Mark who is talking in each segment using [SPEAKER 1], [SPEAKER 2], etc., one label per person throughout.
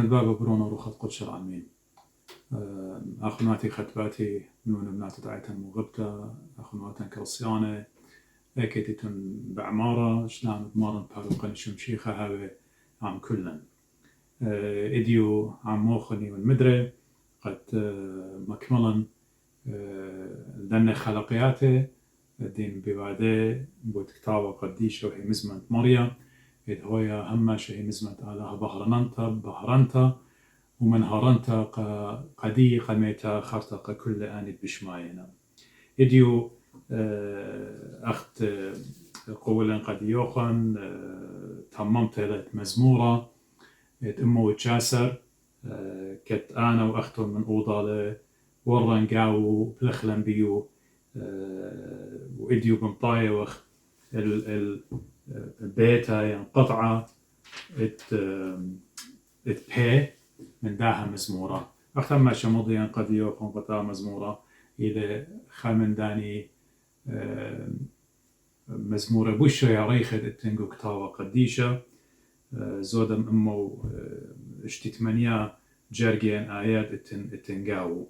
[SPEAKER 1] الباب برونا روخة قدش العالمين. أخناتي خطباتي نون بنات دعيتن مغبتة أخناتن كرسيانة أكيدتن بعمارة شلان بمارن بارقن شمشيخة هاوي عم كلن إديو عم موخني والمدري قد مكملا لأن خلقياته الدين بوعده بوتكتاوة قديشة وهي مزمنة مريا إذ هويا همش هي مزمنة آلها بهرنتا ومن هرنتا قدي قميتا خرطق كل آنت بشماينا إديو أخت قولا قد يوخن تممت لت مزمورة أمو تشاسر كت أنا وأختهم من أوضالة ورن قاو بلخلن بيو وإديو بمطايا وخ البيتا ينقطع بي من داها مزمورة أختم ما شمضيا قد يوخن قطع مزمورة إذا خامن داني مزمورة بوشة يا ريخد التنقو كتاوة قديشة زودم أمو اشتتمنيا جرجين آيات التنقاو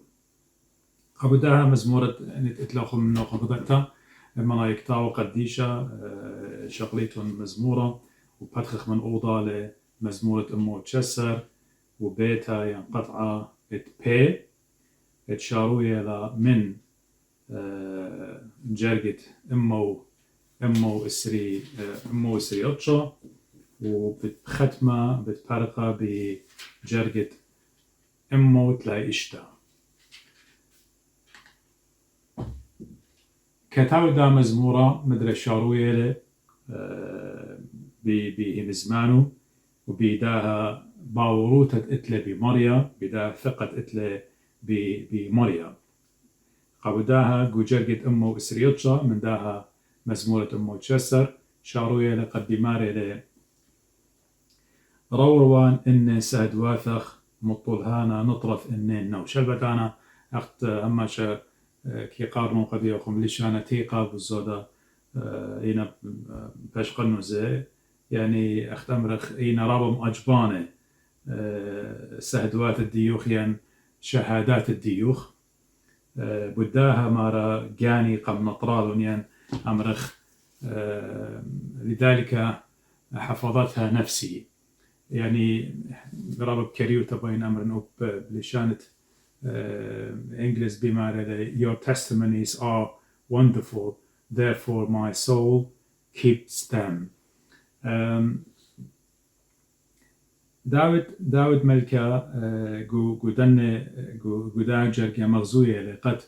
[SPEAKER 1] قبدها مزمورة اتلاخم من قبضتها منا يكتاو قديشة شغليتون مزمورة وبدخخ من أوضة لمزمورة أمو تشسر وبيتا ينقطع بي اتشاروية من جرجت أمو إسري أطشا وبختمة بتفرقة بجرجت أمو تلاقي إشتا كتاو دا مزمورة مدري شاروية بمزمانو وبيداها باوروتة اتلة بمريا بيداها ثقة اتلة بمريا قبداها جوجرجت أمو إسريوتشا من داها مزمورة أمو تشسر شاروية لقدماري روروان إن سهد واثخ مطلهانا نطرف إنين نو شلبتانا أخت هماشا كي قارنو قد يوخم لشانا تيقا بالزودة إينا باش قلنو زي يعني أخت أمرخ إينا رابم أجباني سهدوات الديوخ يعني شهادات الديوخ بداها مارا جاني قم نطرالون يعني أمرخ لذلك حفظتها نفسي يعني رابب كريو تبين أمر نوب لشانة English بمعنى your testimonies are wonderful therefore my soul keeps them داود ملكا جو داجر مغزوية لقد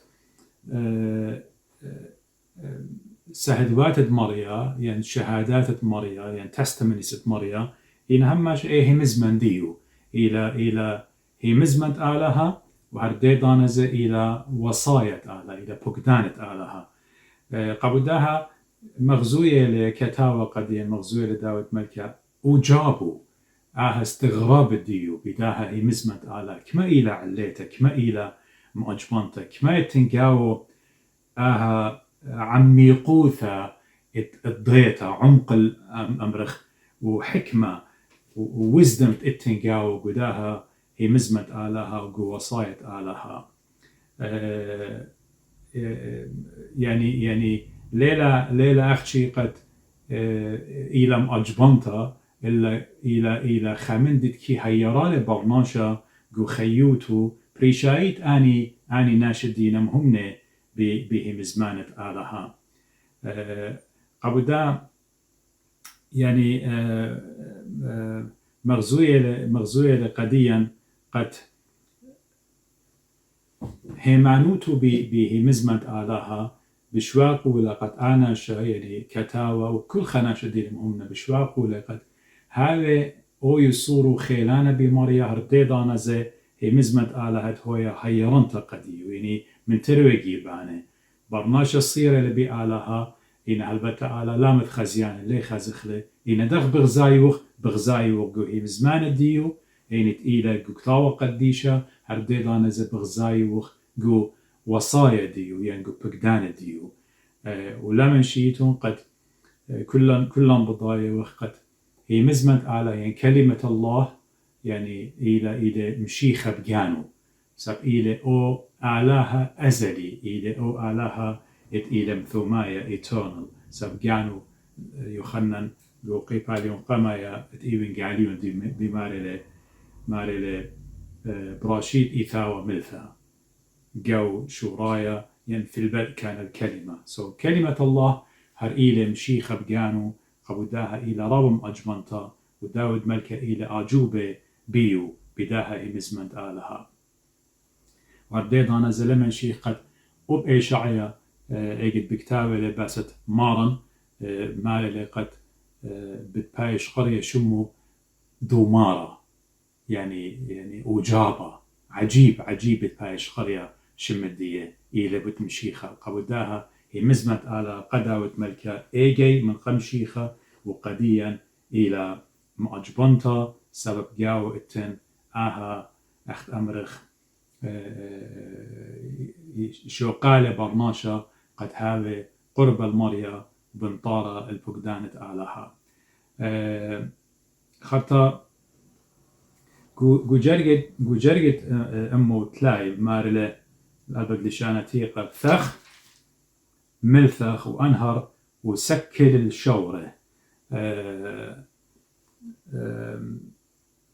[SPEAKER 1] سهدوات مريا يعني شهادات مريا يعني testimonies مريا إن همش هي مزمن ديو إلى هي مزمن آلها وهرديدانز إلى وصاية آلها إلى بقدانة آلها قبودها مغزوية لكتاوة قديا مغزوية لداود ملكا وجابوا استغراب الديو بداها هي مزمن آلها كما إلى عليتك كما إلى مؤجبانتك كما يتنقاو عميقوثا الضيطة عمق الأمرخ وحكمة وwisdom اتنقاو قداها هي مزمة آلها ووصاية آلها يعني ليلة أخشي قد إلى مأجبانتا إلى خامندت كي هيرال برناشا جو خيوتو بريشايت آني ناشدين مهمنة به مزمانة آلها قبدا يعني مغزوية قديا قد هيمانوتو به مزمانة آلها بشواقو لقد آناشا يعني كتاوى وكل خناشة دين مهمنا بشواقو لقد هاوي او يصورو خيلانا بمريا هرديدانا زي هي مزمانة آلها هويا هيرانتا قديو يعني من ترويجي باني برناشا الصيرة اللي بآلها إن هلبتا آلا لامت خزيان اللي خازخلي إن دخ بغزايوخ جو هي مزمان ديو إن تقيلة جو كتاوة قديشة هرديدانا زي بغزايوخ جو وصايا ديو يعني جو بقدان ديو ولمن شيتون قد كلن بضايوخ قد هي مزمن آلا يعني كلمة الله يعني إلى مشيخة بجانو سب إلى أو أعلاها أزلي إلى أو أعلاها إلى مثومايا eternal سب جانو يخنن لو قيباليون قمايا إيوين جاليون دي مارلي براشيد إيثاوى ملثا جو شورايا ين في البدء كان الكلمة كلمة الله هر إلى مشيخة بجانو قبوداها إلى ربم أجمنتا وداود ملكة إلى أعجوبة بيو بداها إمزمنت آلها ورديد أنا زلمن شيخ قد أب إيشعيا إيجد بكتابة لباست مارن مالي قد بتبايش قرية شمو دومارة يعني أوجابة عجيب بتبايش قرية شمدية إلى بتمشيخة قبوداها هي مزمت على قداوة ملكة إيجي من قمشيخة وقديا إلى مأجبنتا سبب جاو التن أخت أمرخ شو قال برناشا قد هذا قرب المريا بنطارة الفقدانة آلها خطا جوجرجت أمو تلاي مارلة الأبد لشانتيقة ثخ ملثخ وأنهر وسكل الشورة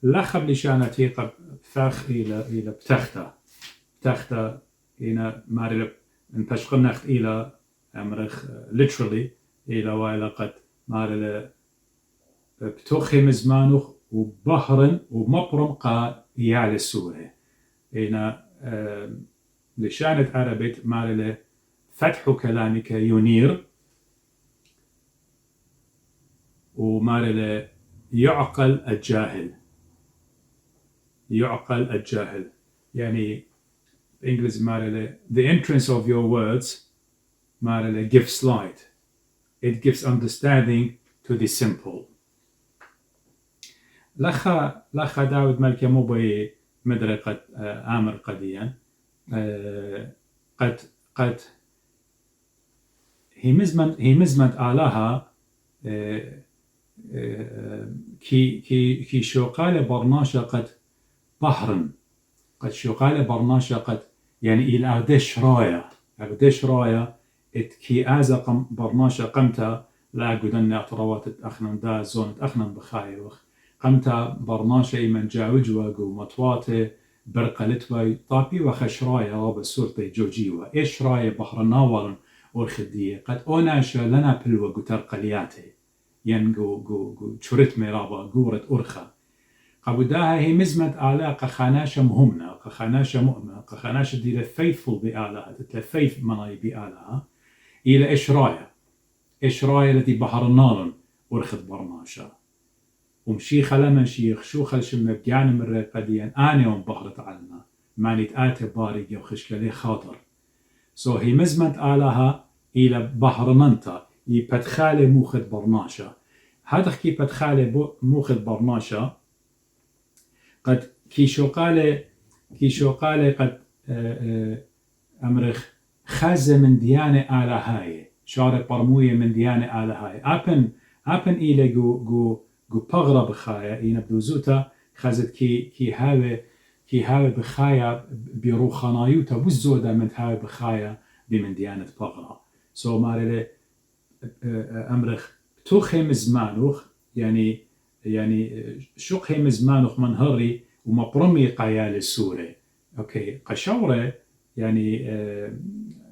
[SPEAKER 1] لخب لشانتيقة ثخ إلى بتخته هنا مارلة انتشقنخت إلى أمرخ literally إلى وعلاقة مارلة بتوخي مزمانوخ وبهرن ومبرم قا يعلى السورة هنا لشانة عربية مارلة فتح كلامك ينير ومارلة يعقل الجاهل يعني بالإنجليزي مارلة the entrance of your words مارلة gives light it gives understanding to the simple لخا داود ملكة مو بي مدرقة آمر قديا قد هي مزمنت آلها كي شوقال برناشا قد بحرن قد شوقال برناشا قد يعني إلى أغدش راية كي آزا برناشا قمتا لا قدن اعتراوات أخنن دا زونة أخنن بخايوخ قمتا برناشا من جاوجوا ومطواتي برقلتوي طابي وخشرايا راب السورتي جوجيوا إيش راية بحر ناورن ورخدية قد أوناشا لنا بلوة قتر قلياتي ينقو شرت ميرابا قورة أرخا قبوداها هي مزمت علاقة خاناشة مهمة قخاناشة مؤمنة قخاناشة دي لفيفل بآلها تتلفيف مناي بآلها إلى إيش راية التي بحر النار ورخد برناشا ومشيخة لما شيخ شو خلشم بجان مرة قديا أنا يوم بحرت علنا ماني تآتي باريق وخشكلي خاطر هي مزمت آلها إلى بحر ننتا يبتخالي موخد برناشا هذا كي بتخالي موخد برناشا قد كي شوقالي قد أمرخ خازة من ديانة آلهاي شارع برموية من ديانة آلهاي أبن إلى جو بغرة بخايا إينا بدوزوتا خازت كي هاوي بخايا بروخانايوتا والزودة من هاوي بخايا بمن ديانة بغرة مارلي أمرخ توخي مزمانوخ يعني شوخي مزمانوخ منهري ومبرمي قيال السورة أوكي قشورة يعني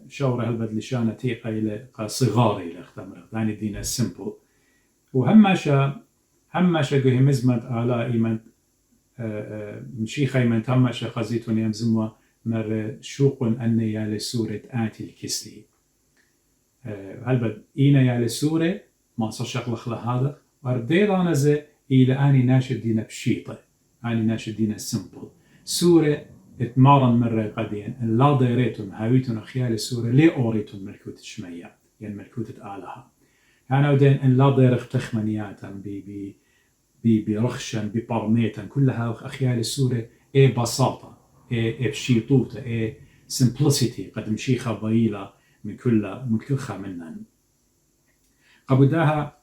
[SPEAKER 1] شورة هلبد لشانة تيقى إلى صغاري لأختمر يعني دينا سيمبل وهماشا قوي مزمت آلاء إيمان مشيخة إيمان تماشا خزيتون يمزموا مر شوق أني يالي سورة آتي الكسلي هلبد إينا يالي سورة ما صشق لخلا هذا وردير أنا زي إلى أني ناشد دينا بشيطة أني ناشد دينا سيمبل سورة اتمارن مرة قديا لا ديريتم هاويتون خيال السورة لي أوريتم ملكوت الشمية يعني ملكوت آلها يعني ودين إن لا ديرخ تخمنياتا برخشا ببرميتا كلها أخيال السورة بساطة بشيطوطة simplicity قد مشيخة ضيلة من كل خامنن قبوداها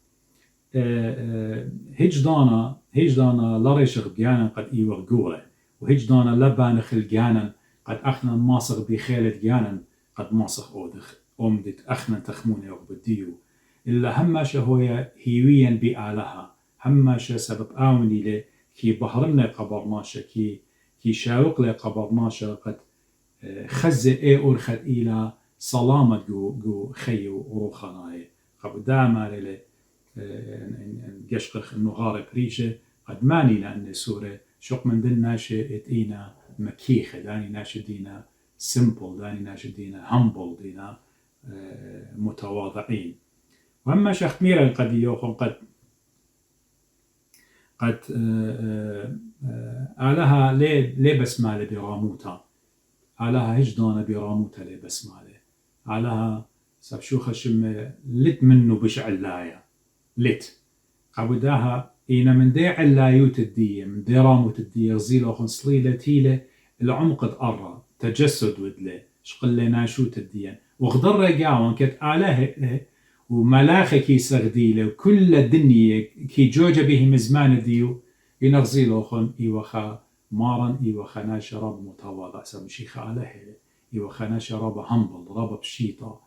[SPEAKER 1] هجدانا لرشغ بيانا قد إيوغورة وهجدانا لبانخ الجانا قد أخنا ماصغ بخالد جانا قد ماصغ أودخ أمدت أخنا تخموني وبديو إلا هماش هويا هيويا بآلها هماش سبب آوني لي كي بحرنا قبرناشا كي شاوق لي قبرناشا قد خزي أورخد إلى سلامة جو خيو وروخناي قبل داما لي قشقخ النهار بريشة قد ماني لأن سورة شق من دين ناشي اتينا مكيخة داني ناشي دينا simple داني ناشي دينا humble دينا متواضعين وأما شخميرا قد يوخن قد آلها لي بسمالة براموتا آلها هجدانا براموتا لي بسمالة آلها سبشوخة شم لت منه بشعلايا لت قبداها إينا من دي علايوت الدية من دي راموت الدية غزيلة خنصليلة تيلة العمق تقرى تجسد ودلي شقل ناشوت الدية وغدر رقاوان كت آله وملاخي كي سغديلة وكل الدنيا كي جوجة به مزمان ديو ينغزيلة خن إيوخا مارا إيوخا ناشا رب متواضع سمشيخا آله إيوخا ناشا رب همبل رب بشيطة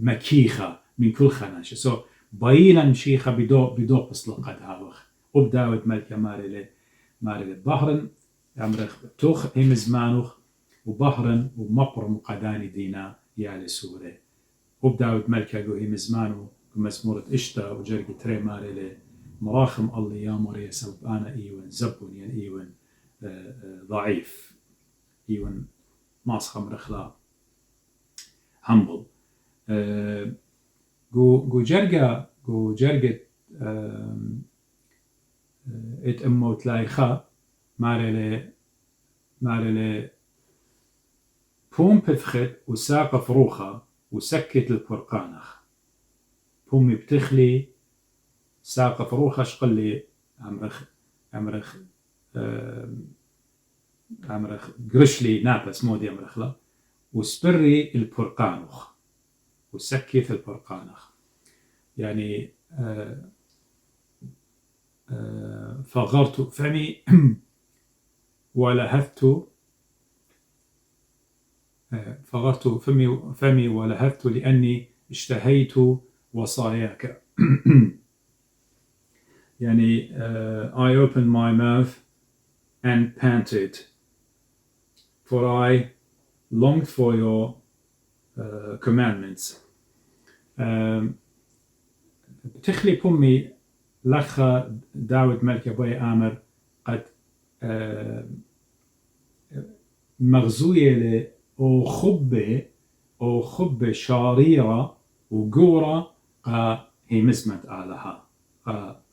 [SPEAKER 1] مكيخة من كل خناشة باينا مشيخة بدو بسلقد هاوخ وبداود ملكة مارلي بحرن أمرخ توخ هم زمانوخ وبحرن ومقرم قداني دينا يالي سورة وبداود ملكة جو هم زمانو مزمورة إشتا وجرق تري مارلي مراخم الله يا مريا سبب أنا إيوان زبون يعني إيوان ضعيف إيوان ماسخم رخلا humble جو جرجة ات اموت لايخا مارلي بوم بفخت وساق فروخة وسكت البرقانخ بومي بتخلي ساق فروخة شقلي عمرخ قرشلي نابس مودي عمرخ لا وسبري البرقانخ وسكت البرقانخ يعني فغرت فمي ولهثت فغرت فمي ولهثت لأني اشتهيت وصاياك يعني I opened my mouth and panted for I longed for your commandments بتخلي بومي لخا داود ملك أبوي آمر قد مغزوية ل أو خبة شاريرة وقورة هي مزمت آلها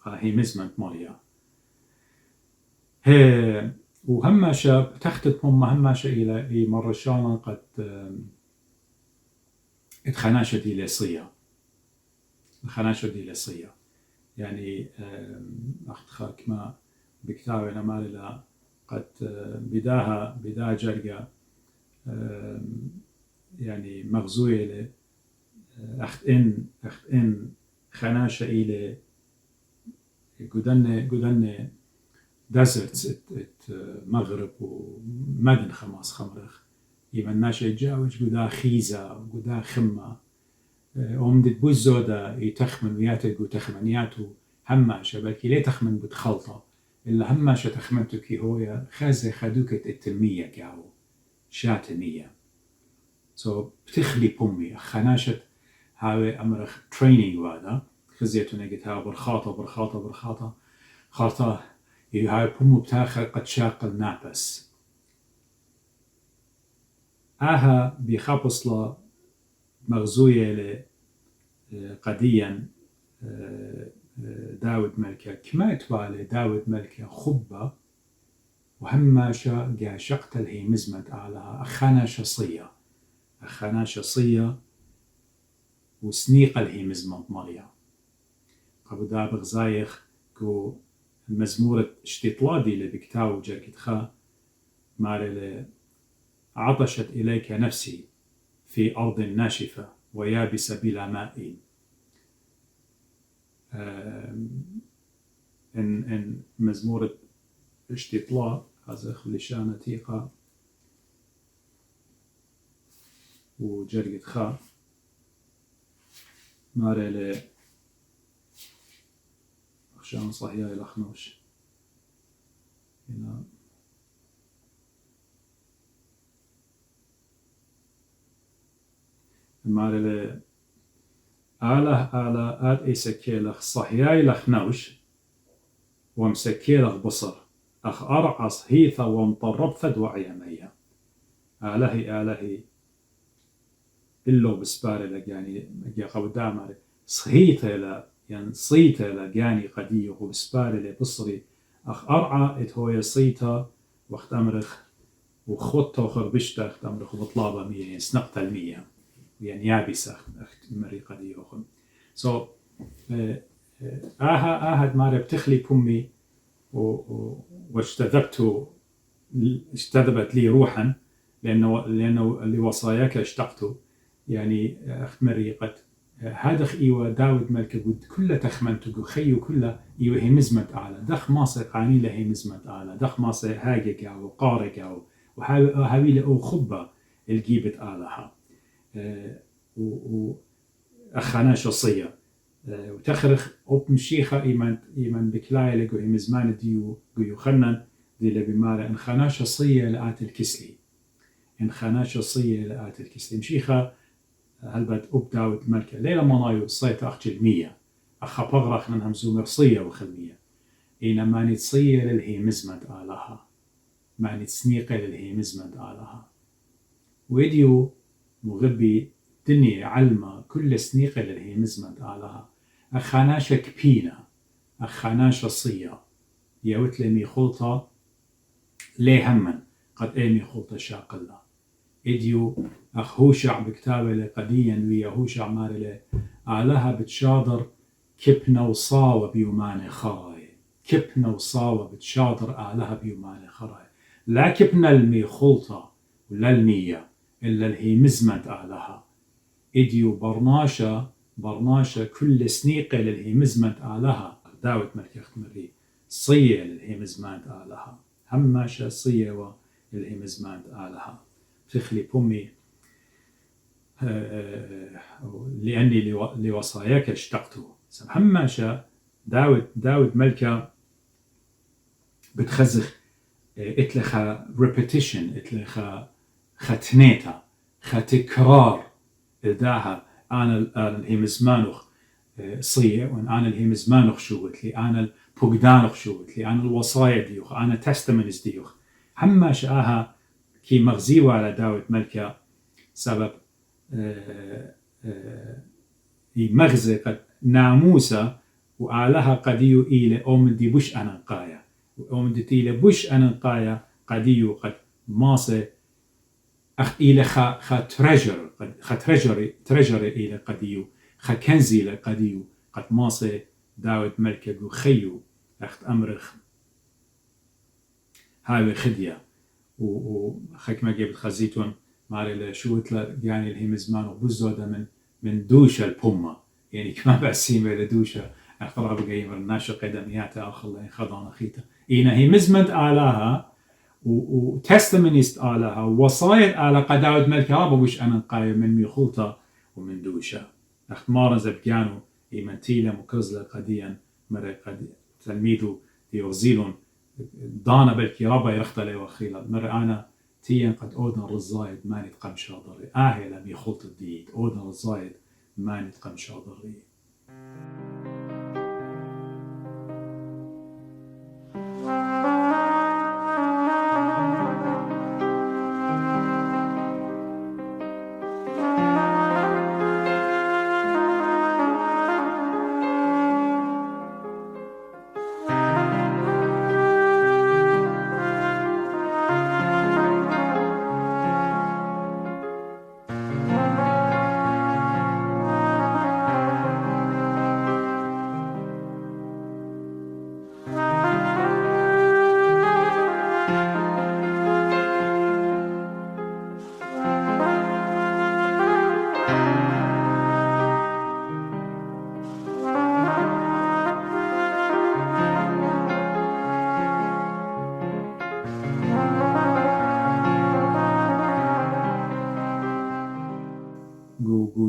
[SPEAKER 1] هي مزمت ماريا وهماشا تختت بومة هماشا إلى مرة شانا قد اتخناشة دي لصية الخناشة دي لصية يعني أختخا كما بكتابة نمالي قد بداها جرقة يعني مغزوية ل أخت إن خناشة إلى قدن ديزرتس مغرب ومدن خماس خمرخ يمن ناشا يتجاوج قدا خيزة وقدا خمة ومدت بوزودا يتخمن وياتك وتخمنياتو هماشا بلكي ليه تخمن بتخلطة إلا هماشا تخمنتو كي هويا خازي خدوكة التلمية كاو شاتمية بتخلي بومي خناشة هاوي أمرخ ترينينج وادا خزيتو نجت هاو برخاطة خارطة هاوي بومو بتاخر قد شاقل نابس بخبصلة مغزوية قديا داود ملكة كما يتوالي داود ملكة خبة وهماشا قا شقتل هي مزمت علىها أخانا شصية وسنيقل هي مزمت ماليا قبو دابغ زايخ كو المزمورة اشتطلادي لبكتاو جاكتخا مالي عطشت إليك نفسي في أرض ناشفة ويابسة بلا ماء إن مزمور اشتطلاء هذا خلشانة تيقة وجرقة خا ماري أخشان صحيح الأخنوش هنا ماري آله آت إسكيلخ صحيح الأخنوش ومسكيلخ بصر أخ أرعص هيثا ومطرب فد وعيمية آلهي إلو بسبارة يعني قاو دامر صهيثة لا يعني صيتة لجاني قديه وبسبارة بصري أخ أرعى إتهوي صيتة وقت أمرخ وخطة وخربشتة وقت أمرخ وبطلابة مية يعني سنقطة المية يعني يابسة أخت مري قديه وخم so آهد ماري بتخلي بمي اجتذبت لي روحا لأنه لوصاياك اشتقت يعني أخت مريقة هذا إيوة داود ملك قد كل تخمنت خيو كل إيوة هي مزمت على دخ ماصر قاني له هي مزمت على دخ ماصر هاجك أو قارك أو وهاوي له خبة الجيبت علىها وأخنا شصية وتخرخ أوب مشيخة إيمان بكلاي لقو هي مزمان ديو قيو خنن دي لبمارة إن خنا شصية لآت الكسلي إن خنا شصية لآت الكسلي مشيخة هلبت أوب داود ملكة ليلة منايو صيت أخجل مية أخا بغرخ من همزومر صية وخلمية إينا ما نتصية للهي مزمت آلها ما نتسنيقة للهي مزمت آلها ويديو مغبي دنيا علمة كل سنيقة للهي مزمت آلها أخاناشا كبينة أخاناشا صية يوت لمي خلطة ليه همن قد ايمي خلطة شاقلة إديو أخوشع بكتابة لقديا ويهوشع مارلة آلها بتشادر كبنا وصاوة بيومان خراي كبنا وصاوة بتشادر آلها بيومان خراي لا كبنا المي خلطة ولا المية إلا الهي مزمت آلها إديو برناشة كل سنيقة للهي مزمت آلها داود ملك اختمري صية للهي مزمت آلها هماشا صية للهي مزمت آلها تخلي بومي لأني لوصاياك اشتقت هماشا داود ملكة بتخزخ اتلخا repetition اتلخا ختنيتا ختكرار إداها أنا الهيمزمانوخ صية وأن أنا الهيمزمانوخ شوت لي أنا البوغدانوخ شوت لي أنا الوصايا ديوخ أنا تستمنز ديوخ هما شاها كي مغزيوة على داود ملكة سبب مغزي قد ناموسة وآلها قديو إلى أومن دي بوش أنا قايا وأومن دي تيلي بوش أنا قايا قديو قد ماسي أخ إلى خا تريجر إلى قديو خا كنزي إلى قديو قد ماسي داود ملكة جو خيو أخت أمرخ هاي خدية وخك ما جبت خزيتون ماري لشوت لا يعني الهيمزمان وبزودة من دوشة البومة يعني كما بسيمة لدوشة أخطر بقيمة الناشا قدميات أخلا خضان أخيتا إينا هيمزمنت آلاها وتستمنيست آلها ووصايا آلها قداود ملكة بوش أنا قايم من ميخولتا ومن دوشة أخت مارن زبقانو إيمان تيلا مكرزلة قديا مرة قد تلميذو ديوزيلون دانا بلكي ربا يرختلي وخيلا مرة أنا تيان قد أودن الرزايد ما نتقم شاضري لم يخلط الديد أودن الرزايد ما نتقم شاضري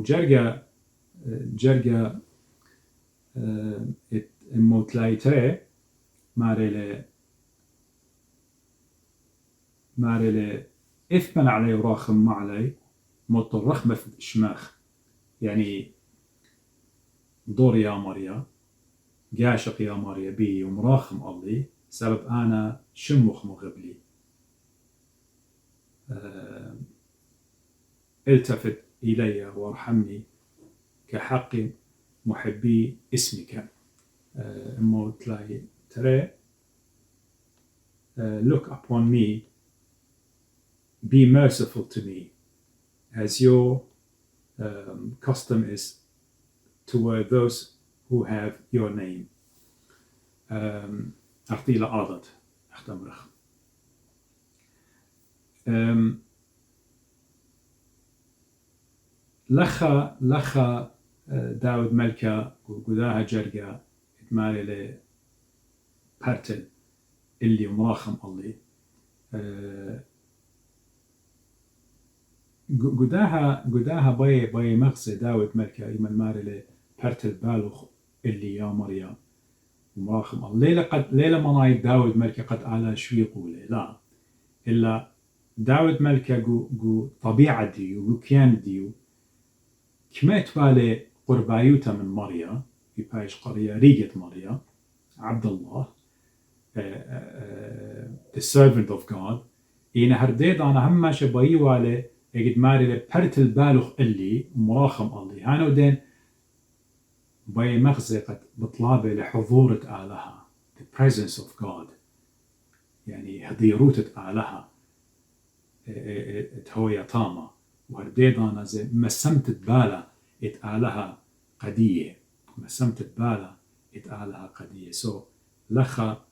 [SPEAKER 1] جرجا موتلايتري ماريلي إثمن علي وراخم ما علي موت الرخمة في الشماخ يعني دور يا مريا قاشق يا مريا بي ومراخم الله سبب أنا شمخ مغبلي التفت إلي وارحمني كحق محبي اسمك موتلاي ترى look upon me, be merciful to me as your custom is toward those who have your name. أعطي لعاضت أختمرخ لخا داود ملكا وقداها جرقا اتمالي لي بارتل اللي مراخم الله قداها باي مغزي داود ملكا إيمان ماري لي بارتل بالوخ اللي يا مريم ومراخم الله ليلة منايد داود ملكا قد على شوي قولي لا إلا داود ملكا قو طبيعة ديو قو كيان ديو كما توالي قربايوتا من مريم في بايش قرية ريقة مريم عبد الله the servant of God إينا هرديد أنا هما شبايي والي يجد ماري لبرت البالغ اللي مراخم الله هانو دين باي مغزي قد بطلابي لحضورة آلها the presence of God يعني هضيروتة آلها تهوية طامة وهرديد أنا زي مسمت بالا اتآلها قدية مسمت بالا اتآلها قدية سو لخا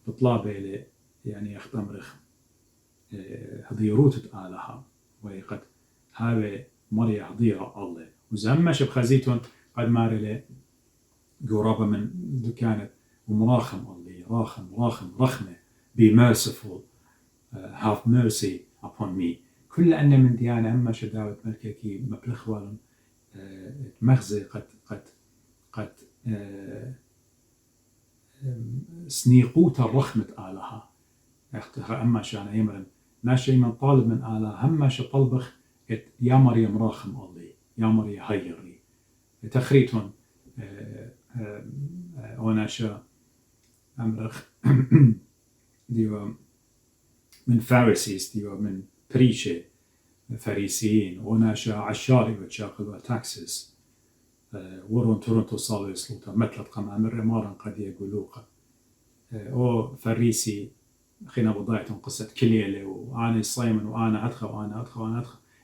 [SPEAKER 1] بطلابي لي يعني يختمرخ هضيروتة آلها ويقد هاوي مريا هضيرة الله وزهمش بخزيتون قد ماري لي قرابة من دكانت ومراخم الله راخم رخمة be merciful have mercy upon me كل أن من ديانة أما شداوة ملككي مبلغ والن مغزي قد سنيقوت الرخمة آلها أما شانا يمرن ناشي من طالب من آلها هما شطلبخ يا مريم راخم الله يا مريم هيري تخريتون وناشا أمرخ ديو من فارسيس ديو من بريشة فريسيين وناشا عشاري وتشاقل تاكسس ورون تورنتو صالو يسلوتا مثل قمع من رمارا قد يقولوها أو فريسي خينا بضايتهم قصة كليلة وأنا صايمن وأنا أدخل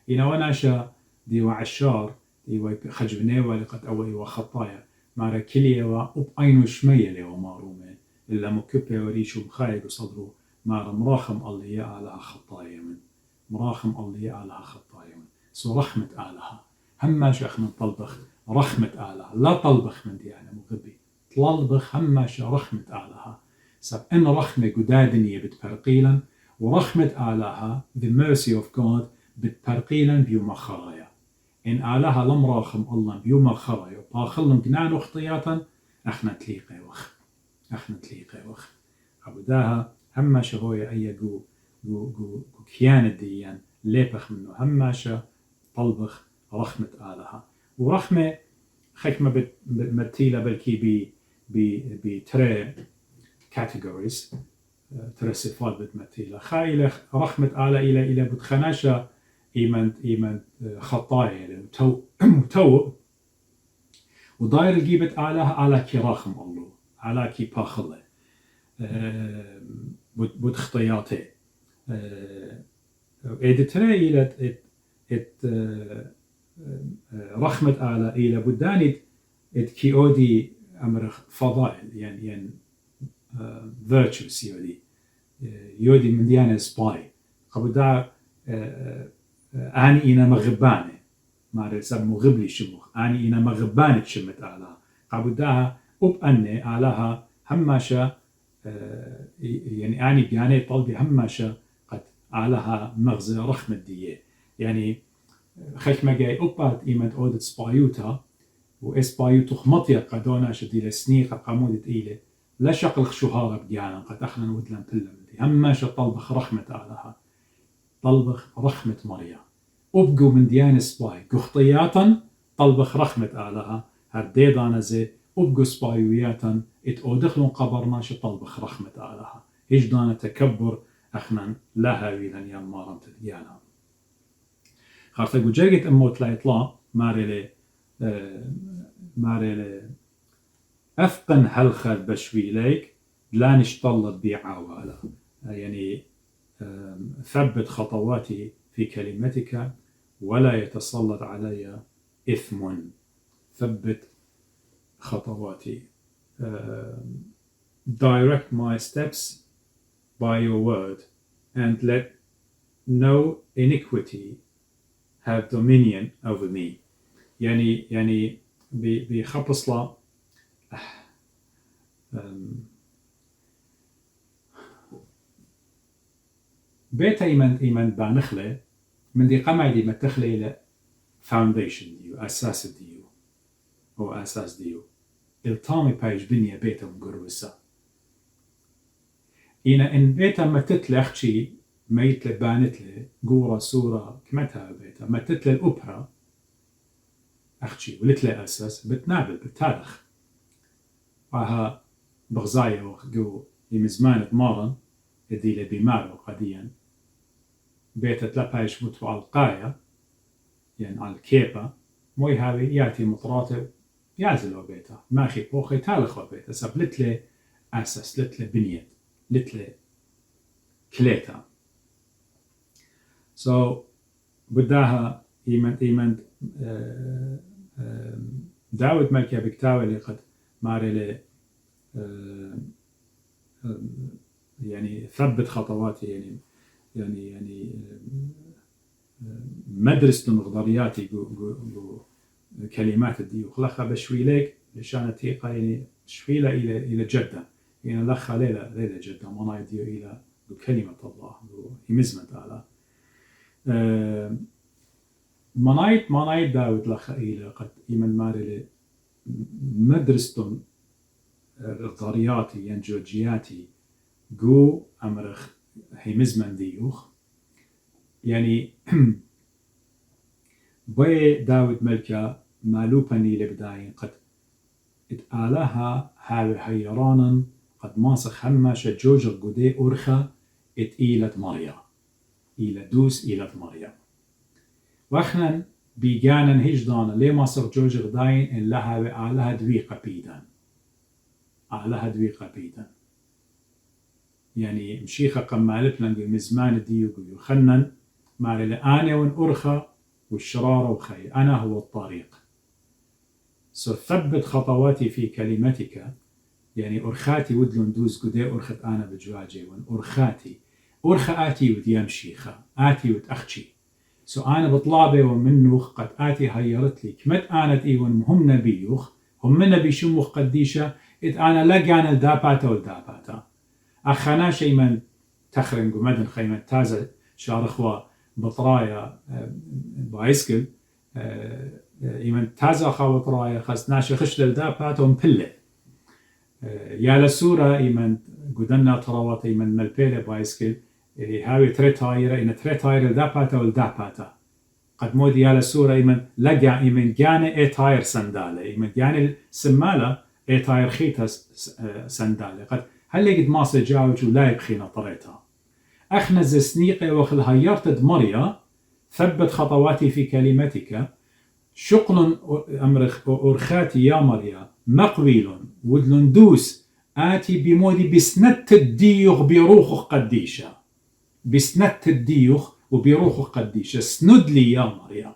[SPEAKER 1] إنا وناشا ديو عشار ديو خجبني ولقد أوي وخطايا مارا كلية وأبأينو شمية لي مارومة إلا مكبه وريشو مخايق وصدرو مارا مراخم الله يا خطايا من مراخم الله يا خطايا من سو رحمة آلها هماش أخنا طلبخ رحمة آلها لا طلبخ من ديانة مغبي طلبخ هماش رحمة آلها سب إن رحمة قدادنية بتبرقيلا ورحمة آلها the mercy of God بتبرقيلا بيوم خرايا إن آلها لم راخم الله بيوم خرايا باخلهم جنان اختياتا احنا تليقي وخ عبداها هماش هوي أي جو كيان الديان ليبخ منه هماش طلبخ رحمة آلها ورحمة حكمة بتيلة بلكي بترى categories ترى صفات بتمثيلة خايلة رحمة آلة إلى بتخناشة إيمان خطايا تو وداير الجيبة آلها على كي راخم الله على كي باخله بتخطياته إذا ترى إلى رحمة آلة إلى بداني كيودي أمر فضائل يعني virtues يودي من ديانة سباي قبدا أني إنا مغبانة ما رسم مغبلي شمخ أني إنا مغبانة شمت آلها قبدا أني آلها هماشا يعني أني بياني طلبي هماشا قد آلها مغزى رحمة دية يعني خيك مجاي أوبات إيمن أودت سبايوتا وإسبايوتو خمطيا قدونا شدي لسنيقة قامودة إيلة لا شقل خشوهارة بجانا قد أخنا ودلن بلمدي أما طلبخ رحمة علىها طلبخ رحمة مريا أبقوا من ديان سباي قخطياتا طلبخ رحمة علىها هرديدانا زي أبقوا سبايوياتا اتأودخلون قبرنا طلبخ رحمة علىها هجدانا تكبر أخنا لها ويلن يمارن تديانا خاطر جرجت أموت لا يطلع ماري أفقن هالخل بشوي ليك لا نشطلت بعوالا يعني ثبت خطواتي في كلمتك ولا يتسلط علي إثم ثبت خطواتي direct my steps by your word and let no iniquity have dominion over me يعني بخبص لا بيت إيمان بانخلة من دي قمع دي ما تخلي إلى foundation ديو أساس ديو هو أساس ديو الطامي بايش بنية بيتا مقروسة إن بيتا ما تتلخ شي ما يتلي بانتلي قورة صورة كمتها بيتا ما تتلي الأوبرا أخشي ولتلي أساس بتنابل بتارخ وها بغزايا وخجو يمزمان دمارن يدي لبيمارو قديا بيتا تلبايش متو على القاية يعني على الكيبة موي هاوي ياتي مطراتب يازلو بيتا ماخي بوخي تالخو بيتا سب لتلي أساس لتلي بنيت لتلي كليتا بداها إيمان داود ملكة بكتاوي اللي قد ماري يعني ثبت خطواتي يعني مدرسة مغضرياتي كلمات الديو خلقها بشوي لك لشان تيقى يعني شويلة إلى جدة يعني لخها ليلة جدة منا يديو إلى كلمة الله يمزمت على منايت داود لخها إلى قد إيمان ماري مدرسة غضرياتي يعني جوجياتي جو أمرخ هيمزمن ديوخ يعني بي داود ملكة مالوبني لبداين قد اتآلها هاوي حيرانا قد ماسخ همش جوجر قدي أرخى اتئيلة مريا إلى دوس إلى مريا واخنا بيجانا هجدانا ليه ماسخ جوجر داين إن لها وآلها دويقة بيدان آلها دويقة بيدان يعني مشيخة قمالت لنقل مزمان ديو يخنن مالي لآني وان أرخى والشرار وخي أنا هو الطريق ثبت خطواتي في كلمتك يعني أرخاتي ودلون دوز قدي أرخت أنا بجواجي وان أرخاتي آتي ود يمشيخة آتي ود أخشي أنا بطلابي ومنوخ قد آتي هيرت لي كمت آنت إيوان هم نبيوخ هم نبي شموخ قديشة أنا لقانا الداباتا والداباتا أخنا شيء من تخرن قمدن خيمة تازة شارخوا بطرايا بايسكل إيمن تازة خوا بطرايا خاصناش خش للداباتهم بله يا لسورة إيمن قدنا تراوات إيمن ملبيلة بايسكل اللي هاوي تريتايرة إن تريتايرة الداباتا والداباتا قد مودي يا لسورة إيمن لقى إيمن جاني إيه تاير سندالة إيمن جاني السمالة إيه تاير خيتها سندالة قد هل قد ماصل جاوج ولا يبخينا طريتها أخنز سنيقي وخل هيرت دمريا ثبت خطواتي في كلمتك شقل أمرخ أرخاتي يا مريا مقويل ودلندوس آتي بمودي بسنت الديوخ بروخ قديشة بسنت الديوخ وبروخ قديشة سند لي يا مريا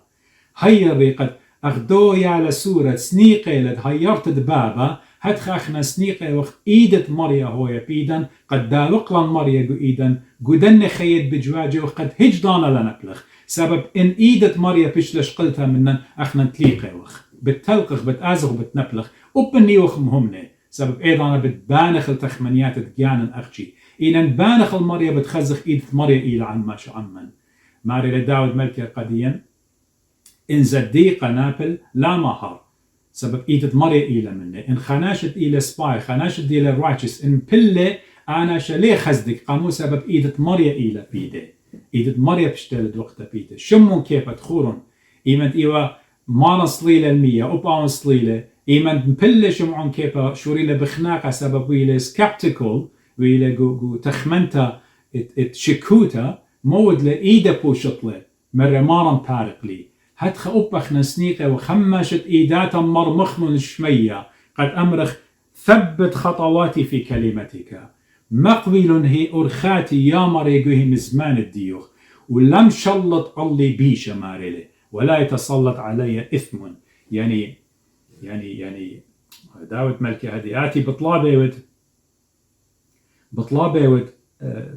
[SPEAKER 1] هيري قد أخدو يا لسورة سنيقي لد هيرت دبابة هتخاخنا سنيقي وقت إيدة مريا هويا بيدن قد داوقلن مريا جو إيدن قدن خيد بجواجه وقد هجدانا لنبلغ سبب إن إيدة مريا بيشلش قلتها منن أخنا تليقي وخ بتلقخ بتأزغ بتنبلغ وبني وخ مهمني سبب إيضانا بتبانخ التخمنيات تجانن أخشي إن بانخ المريا بتخزخ إيدة مريا إلى عن ما شو عمن ماري لداود ملكي قديا إن زدي قنابل لا مهار سبب إيدت مري إلى منه إن خناشت إلى سباي خناشت إلى رايتشس إن بله أنا شلي خزدك قامو سبب إيدت مري إلى بيده إيدت مري بشتلد وقت بيده شمون كيف تخورن إيمن إيوا ما نصليله المية أو نصليله إيمن بله شمعون كيف شوريله بخناقة سبب ويله سكابتيكول ويله جو تخمنتا تشكوتا مود لإيده بوشطله مرة مارن بارق لي هتخ أبخ نسنيقه وخمشت إيداتا مرمخن الشمية قد أمرخ ثبت خطواتي في كلمتك مقبل هي أرخاتي يا مريقه مزمان الديوخ ولم شلط الله بيش مارله ولا يتسلط علي إثم يعني داود ملكي هدي آتي بطلابه ود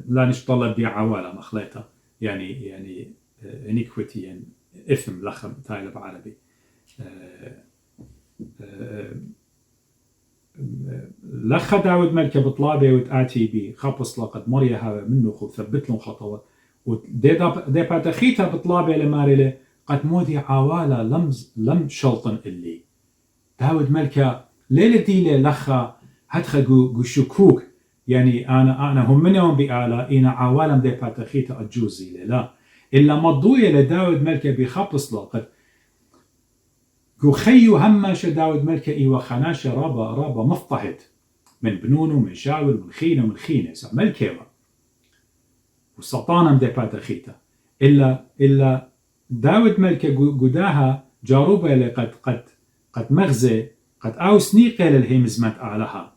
[SPEAKER 1] لا نشطلب بي عوالة مخليته يعني iniquity يعني إثم لخم تايله بعربي لخ داود ملكه بطلابه وتآتي بي خبص لقد مريا هذا منه خو ثبت له خطوة ودي باتخيتها بطلابه لمارله قد مودي عوالا لم شلطن اللي داود ملكه ليلة ديله لخا هتخا جو شكوك يعني أنا هم منهم بآلا إنا عوالم دي باتخيتها أجوزي لا إلا مضوية لداود ملكه بخبص لقد جو خيو هماش داود ملكه إيوا خناشة رابا مفطحت من بنون ومن شاول ومن خينة ومن خينة ملكه والسلطانة مدي باتخيتها إلا داود ملكه قداها جاروبة قد مغزة قد أو سنيقة للهيمزمت آلها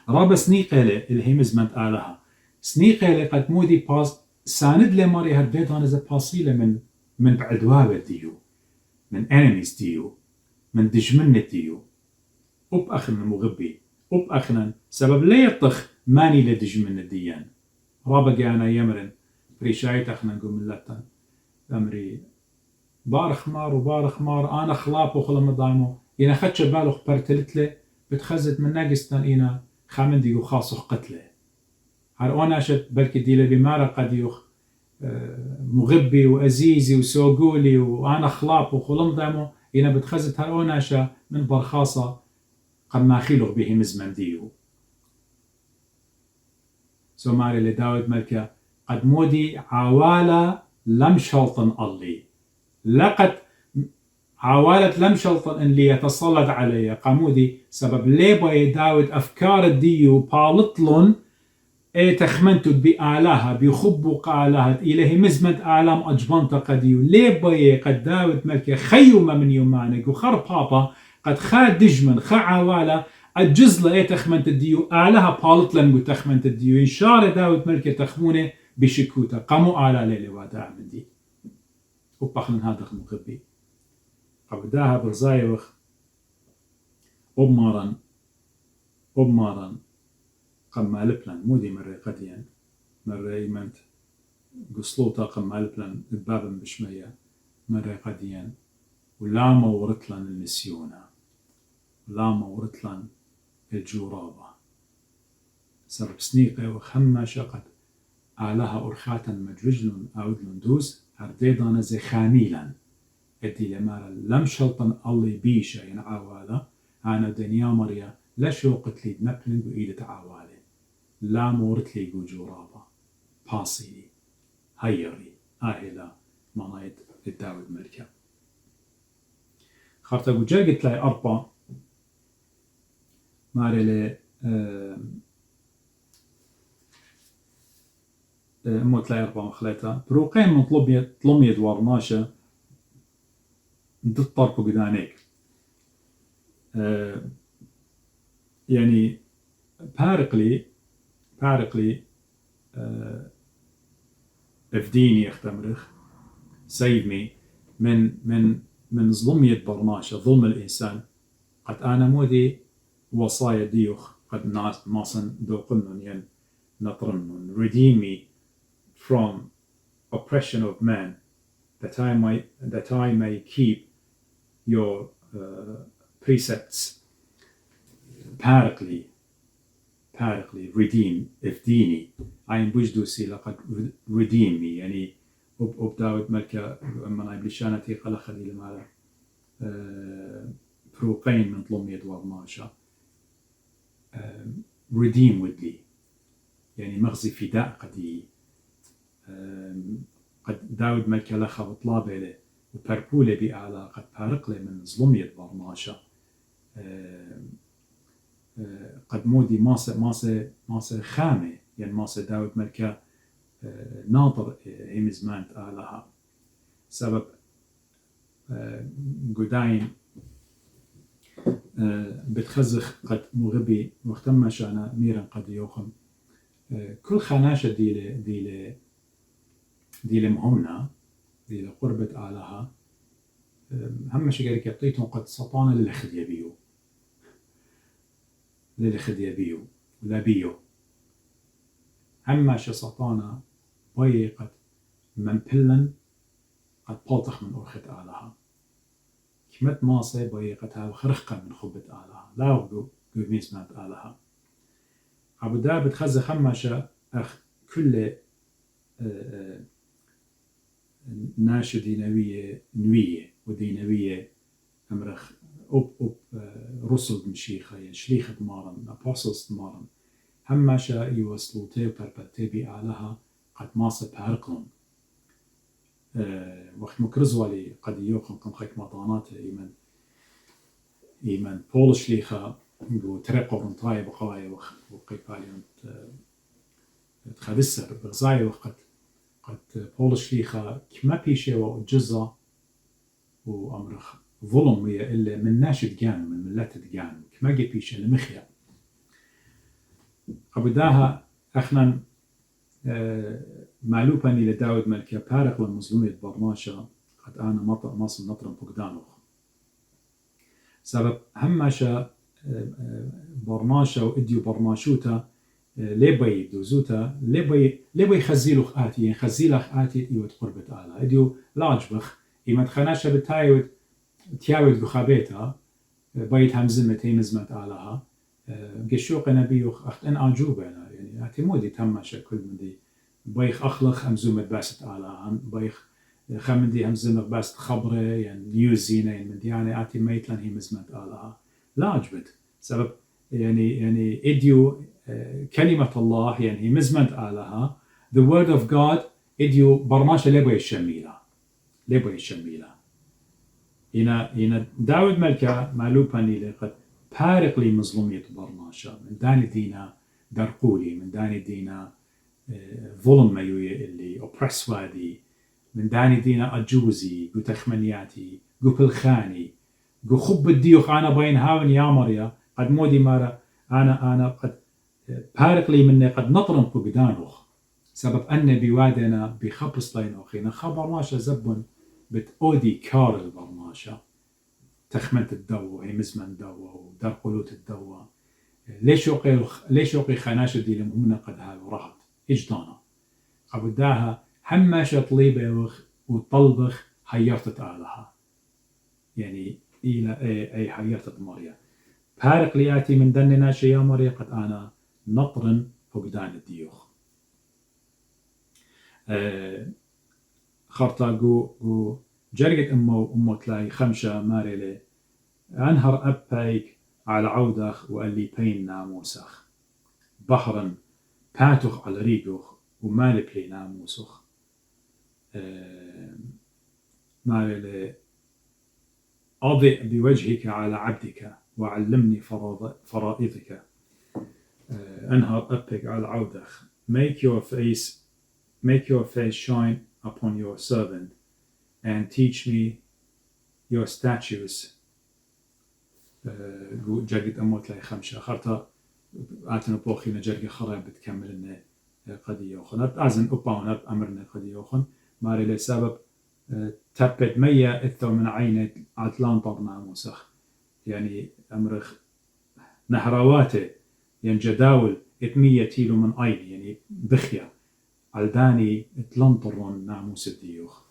[SPEAKER 1] رابا سنيقة للهيمزمت آلها سنيقة قد مودي باس ساند لماري هالبيضان إذا باصيلة من بعدوابة ديو من enemies ديو من دجمنة ديو أخنا مغبي أخنا سبب لا يطخ ماني لدجمنة ديان رابق أنا يمرن بريشايت أخنا نقول ملتان أمري بارخ مار أنا خلاپ وخلم دايمو إنا خدش بالو برتلتله بتخزت من ناقستان إنا خامن ديو خاصو قتله هر شت بلكي ديله بمارا قد يوخ مغبي وأزيزي وسوقولي وأنا خلاپ وخلم دايمو إنا بتخزت هر أوناشا من برخاصة قد ما خيلوغ به مزمن ديو سوماري لداود ملكة قد مودي عوالة لم شلطن اللي لقد عوالة لم شلطن اللي يتسلط علي قامودي سبب ليبا داود أفكار الديو بالطلن تخمنتو بآلها بيخبو قالها إلهي مزمد آلام أجبانتا قديو ليبا قد داود ملكة خيومة من يومانك وخر بابا قد خا دجمن خا عوالة الجزلة تخمنت الديو آلها بالطلن وتخمنت الديو إن شار داود ملكة تخمونه بشكوتا قامو آلا ليلي وادع من دي وبخن هذا المقبي قبداها برزايوخ أبمارا قم لبلان مودي مرة قديان مرة يمنت قصلوطا قم لبلان البابن بشمية مرة قديان ولاما ورتلان النسيونة ولاما ورتلان الجورابة سرب سنيقة وخمة شقت آلها أرخاتا مجوجلون أودلون دوز هرديدانا زي خانيلا ادي لمارا لم شلطن الله بيشا ينعاوالا أنا دنيا مريا لا شوقت لي نبلن بإيدة عوالي لا مورت لي جورابا باسيلي هيري آهلا منايد الداود ملكة خارتا جو جاقت لي أربا ماري لي موت لي أربا مخليتا بروقين من طلمية دوارناشا ضد طرقو قدانيك يعني بارقلي افديني اختمرخ سيفمي من ظلمية برناشة ظلم الإنسان قد أنا مودي وصايا ديوخ قد ناس ماصن دوقنن ين نطرنن redeem me from oppression of man that I may keep your precepts بارقلي redeem افديني عين بجدوسي لقد redeem me يعني وبداود ملكة من بلشانتي قال خلي لماذا فروقين من ظلمية ورماشة redeem ودلي يعني مغزي فداء قدي قد داود ملكة لخا وطلابه له وبربولة بأعلى قد بارق له من ظلمية ورماشة قد مودي ماسة خامة يعني ماسة داود ملكة ناطر هم زمان تآلها سبب قداين بتخزخ قد مغبي وقتما شانا ميرا قد يوخم كل خناشة دي مهمنا دي قربة آلها هم شقارك يعطيتهم قد سطانا للخديبيو لبيو أما شسطانا بيقت من بلن قد بلطخ من أرخت آلها كمت ماسة بيقتها وخرخة من خبت آلها لا وقو ميز مات آلها أبو دا بتخزي خماشة أخ كل ناشة دينوية نوية ودينوية أمرخ أب رسل مشيخة يعني شليخة مارن أبوسلز مارن هماشة يوصلوا تي وبربتي بآلها قد ماسة بارقلن وقت مكرزوالي قد يوخم كم خيك مطانات إيمن بول شليخة وترقوا من طايب وقواي وقيقالي تخدسر بغزاي وقت قد بول شليخة كما بيشي وجزة وأمرخ ظلم إلا من ناشد جانو من ملات جانو كما جي بيشي لمخيا أبداها أخنا معلوباني لداود ملكة بارق والمظلومية برناشا قد أنا مصل نطرم فقدانوخ سبب هماشا برناشا وإديو برناشوتا لبي دوزوتا لبي خزيلوخ آتي يعني خزيلخ آتي إيوت قربت آلا إديو لاجبخ إيمت خناشا بتايوت تياوت بخابيتا بيت همزمة هيمزمت آلها قشوق نبيوخ أخت إن أعجوبة يعني أتمودي تماشا كل من دي بيخ أخلخ همزومة باست آلها بيخ خمندي همزمة باست خبرة يعني نيوزينة يعني من ديانة آتي ميتلان هيمزمت آلها لاجبت سبب يعني إديو كلمة الله يعني مزمنت آلها the word of God إديو برماشة لبوي الشميلة هنا داود ملكة معلوباني لقد بارق لي مظلومية برماشة من داني دينا درقولي من داني دينا ظلم ميوية اللي oppress وادي من داني دينا أجوزي قو تخمنياتي قو بالخاني قو خب الديوخ أنا بين هاون يا مريا قد مودي مارا أنا قد بارق لي مني قد نطرم فقدانوخ سبب أن بوادنا بخبص لينوخينا خبر ماشا زبن بتأودي كار البرماشا تخمنت الدوا هي مزمن دوا ودر قلوت الدوا ليش يوقي خناشة دي لمهمنا قد هاو رهط إجدانا قبداها هماشا طليبة وطلبخ حيرتت آلها يعني إلى أي حيرتت مريا بارق لياتي من دننا شيا مريا قد أنا نطرن فقدان الديوخ خرطا جو جرقت أمو تلاقي خمشة ماريلي أنهر أبايك على عودخ وقال لي بين ناموسخ بحرا باتخ على ريقوخ ومالك لي ناموسخ ماريلي أضئ بوجهك على عبدك وعلمني فرائضك أنهر أبايك على عودخ make your face shine upon your servant and teach me your statutes. جرقت أموت لي خمسة خرطة آتنا بوخينا جرقة خراب بتكمل إنه قد يوخن أزن أباون أمرنا قد يوخن ماري لسبب تبت مية إثر من عينه عطلان طرنا موسخ يعني أمرخ نهرواته يعني جداول إتمية تيلو من عين يعني بخيا عالداني اتلنطرون ناموس الديوخ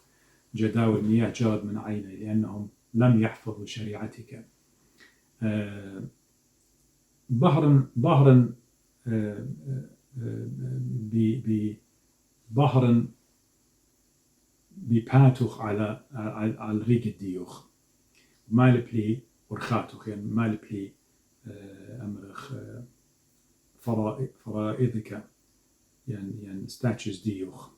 [SPEAKER 1] جداول مياه جاد من عيني لأنهم لم يحفظوا شريعتك بحرا بحرا بباتوخ على الريق الديوخ مال بلي ورخاتوخ يعني مال بلي أمرخ فرائضك يعني statues ديوخ.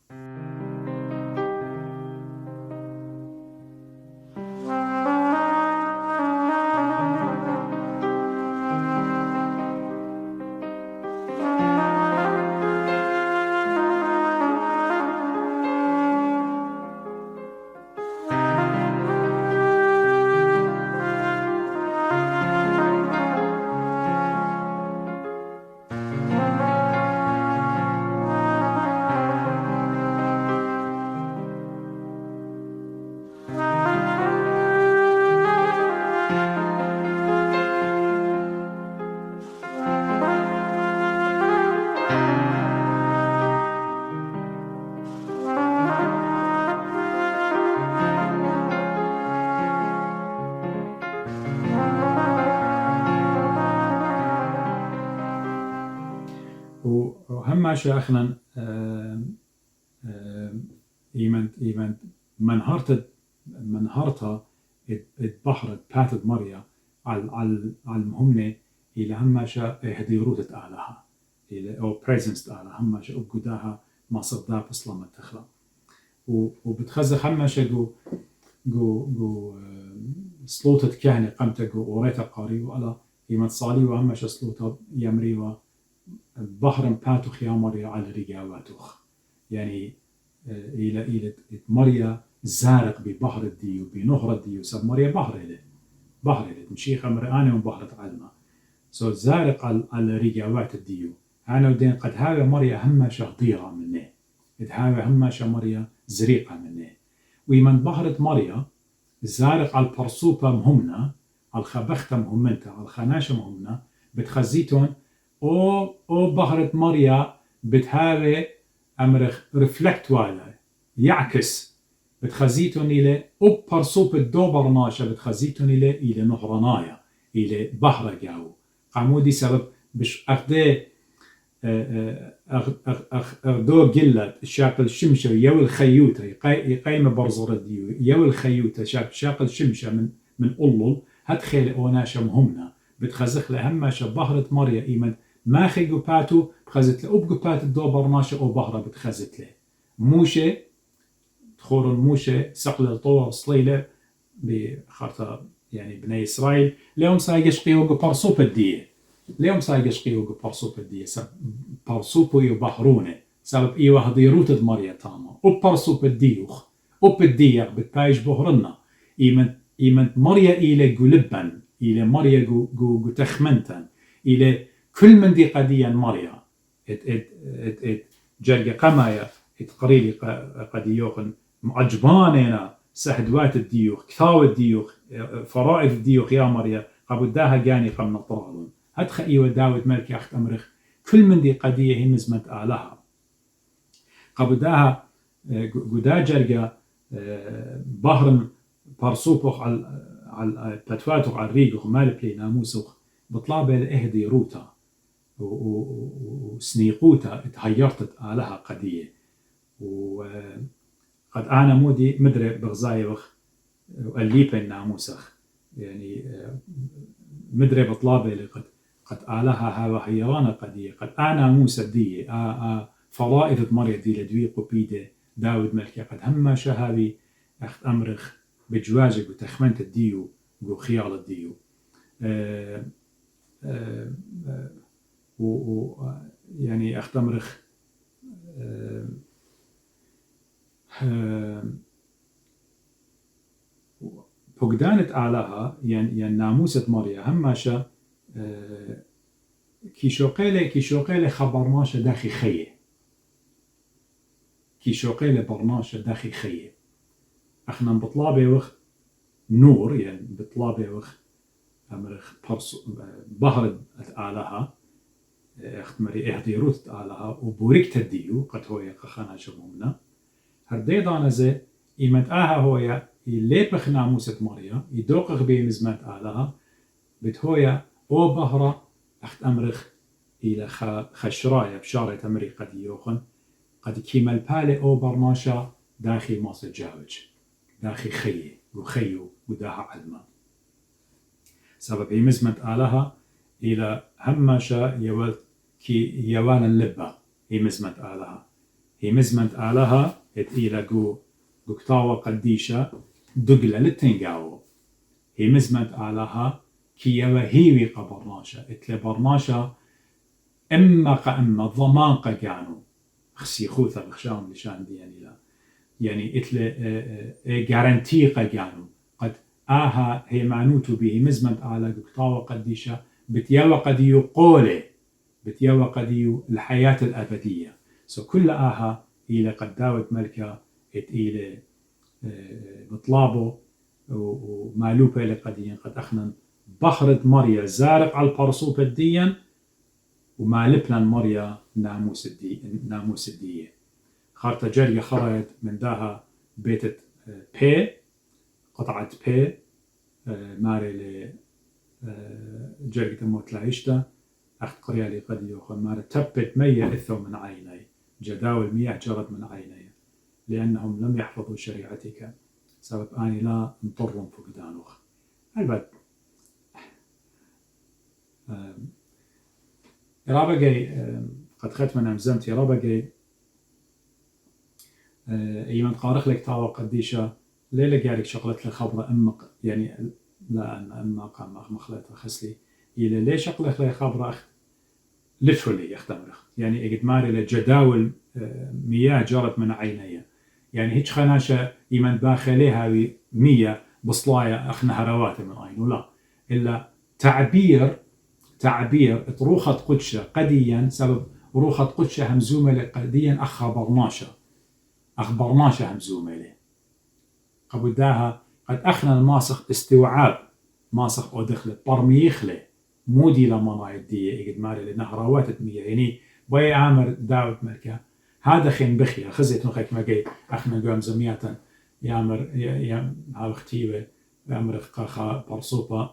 [SPEAKER 1] وهم شاخنا إيمن منهرتها البحر باتت مريا على المهمة إلى هم شا هديروت تعالها إلى أو presence تعالها هم شا وجودها ما صدق بسلام التخلا وبتخزخ هم شا جو سلوطة كهنة قمت جو وريتا قاري وعلى إيمن صالي وهم شا سلوطة يمري بحر باتوخ يا مريا على رجاواتوخ يعني إلى مريا زارق ببحر الديو بنهر الديو سب مريا بحر إلى مشيخ أمراني وبحر تعلمه زارق على رجاوات الديو أنا ودين قد هذا مريا هم شهضيرة منه هذا هم مريا زريقة منه ومن بحر مريا زارق على البرصوبة مهمنا على الخبختة مهمنتا على الخناشة مهمنا بتخزيتون او بحر مريا بتهاوي أمرخ رفلكت والا يعكس بتخزيتون إلى أو برصوب الدوبرناشة بتخزيتون إلى نهرنايا إلى بحر جاو قامودي سبب بش أخدو قلة شاقل شمشة يو الخيوتة يقيم برزر الديو يو الخيوتة شاقل شمشة من أولول هتخيل أوناشة مهمنا بتخزخ لهم بحر مريا إيمن ما خيجو باتو بخزت له أبجو بات الدوبرناشة أو بحر بتخزت له موشة تخور الموشة سقل الطور صليلة بخرطة يعني بني إسرائيل لهم سايقش قيوجو برصوب الدية لهم سايقش قيوجو برصوب الدية سب برصوبو يبحرونه سبب إيوه هضيروت مريا تاما وبرصوب الديوخ وبالديق بتبايش بهرنا إيمن مريا إلى قلبا إلى مريا جو تخمنتا إلى كل من دي قديا مريا جرق قمايا قريلي قديوخن معجبانينا سهدوات الديوخ كثاو الديوخ فرائض الديوخ يا مريا قبداها جاني قمنا طرالون هدخ إيوه داود ملك أخت أمرخ كل من دي قدية هي مزمت آلها قبداها قدا جرق بحر برصوبوخ على بتواتوخ على الريقوخ مال بلي ناموسوخ بطلابة الإهدي روتا وسنيقوتا اتهيرتت آلها قدية وقد أنا مودي مدري بغزايوخ والليبين ناموسخ يعني مدري بطلابة قد آلها هوا هيرانا قدية قد أنا موسى دي فرائض مريا دي لدويقو بيدي داود ملكي قد هم شهابي أخت أمرخ بجواجك وتخمنت الديو وخيال الديو يعني أخت أمرخ فقدانت آلها يعني ناموسة مريا هماشا كيشوقيلة خبرناشا داخي خيه كيشوقيلة برناشا داخي خيه احنا بطلابي وخ نور يعني بطلابي وخ أمرخ بهرد آلها اخت مري اهديروت آلها وبوريكت الديو قد هويا قخانا شمومنا هردي دانزي إيمت هويا يليبخ ناموسة مريا يدوقخ بيمزمات آلها بتهويا او بهرة اخت أمرخ إلى خشرايا بشارة أمري قد يوخن قد كيمال بالي او برناشا داخي ماس جاوج داخي خيه وخيو وداها علما سبب مزمت آلها إلى همشا يول كي يوانا اللبا مزمت آلها مزمت آلها إلى جو قطاوة قديشة دقلة للتنقاو مزمت آلها كي يوهيوي قبرناشا إتلي برناشا إما ضمان قانو خسي خوثة بخشام لشان دي يعني إتلي جارانتي قانو قد هي معنوتو به مزمت على قطاوة قديشة بتياوى قديو قولي بتياوى قديو الحياة الأبدية كل إلى قد داوت ملكة إلى مطلابه ومالوبة لقديا قد أخنا بخرة مريا زارق على البرصوب الديا ومالبنا مريا ناموس الدية خارطة جرية خرجت من داها بيتة بي قطعة بي ماري ل جرية موت لعيشتا أخت قرية لقد يوخن ماري تبت مية إثو من عيني جداول مياه جرت من عيني لأنهم لم يحفظوا شريعتك سبب أني لا نطرهم فقدانوخ البت رابقي قد ختم أمزمت رابقي أيمن قارخ لك تاوى قديشة ليلة قالك شغلت لخبرة أمق يعني لا أن أمق مخلطة خسلي إلى ليه شغلت لي خبرة أخت لفولي يختمرخ يعني أجد ماري لجداول مياه جرت من عيني يعني هيك خناشة إيمان باخليها مية بصلايا أخنا هروات من عينه لا إلا تعبير روخة قدشة قديا سبب روخة قدشة همزومة لقديا أخبرناشة همزومة له قبل داها قد أخنا الماسخ استوعاب ماسخ أو دخل برميخله مودي لما رايدية إجد ماري لنهروات مية يعني بوي عامر داود ملكة هذا خين بخيا خزيت نخيك ما جاي أخنا قام زمياتا يامر يا هاختيبه يامر خا برصوبة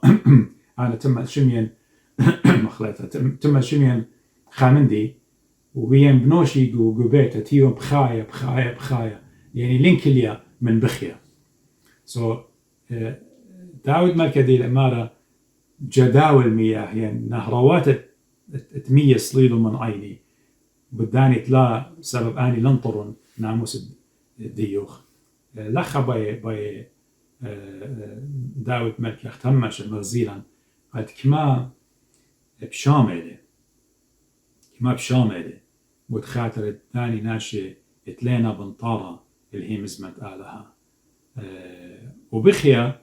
[SPEAKER 1] أنا تم شمين مخلطة تم شمين خامندي وبيان بنوشي وبيته تيوم بخايا يعني لينكليا من بخيا داود ملكة دي الأمارة جداول مياه يعني نهروات تمية صليله من عيني بداني تلا سبب أني لنطرن ناموس الديوخ لخا باي داود ملك يختمش المغزيلا قد كما بشامله متخاطر داني ناشي اتلينا بنطارة اللي هي مزمت آلها وبخيا